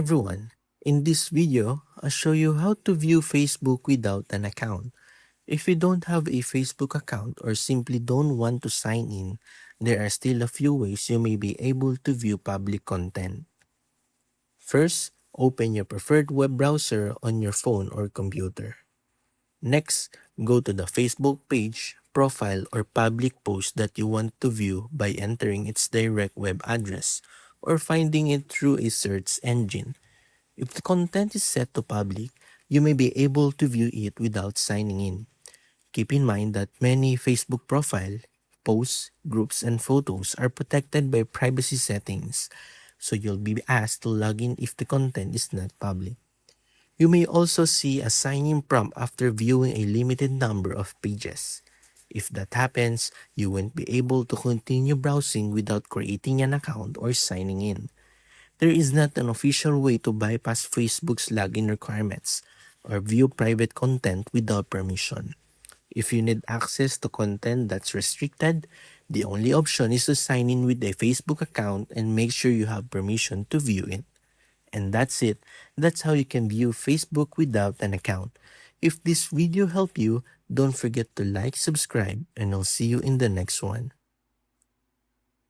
Everyone, in this video, I'll show you how to view Facebook without an account. If you don't have a Facebook account or simply don't want to sign in, there are still a few ways you may be able to view public content. First, open your preferred web browser on your phone or computer. Next, go to the Facebook page, profile, or public post that you want to view by entering its direct web address or finding it through a search engine. If the content is set to public, you may be able to view it without signing in. Keep in mind that many Facebook profile, posts, groups, and photos are protected by privacy settings, so you'll be asked to log in if the content is not public. You may also see a sign-in prompt after viewing a limited number of pages. If that happens, you won't be able to continue browsing without creating an account or signing in. There is not an official way to bypass Facebook's login requirements or view private content without permission. If you need access to content that's restricted, the only option is to sign in with a Facebook account and make sure you have permission to view it. And that's it. That's how you can view Facebook without an account. If this video helped you, don't forget to like, subscribe, and I'll see you in the next one.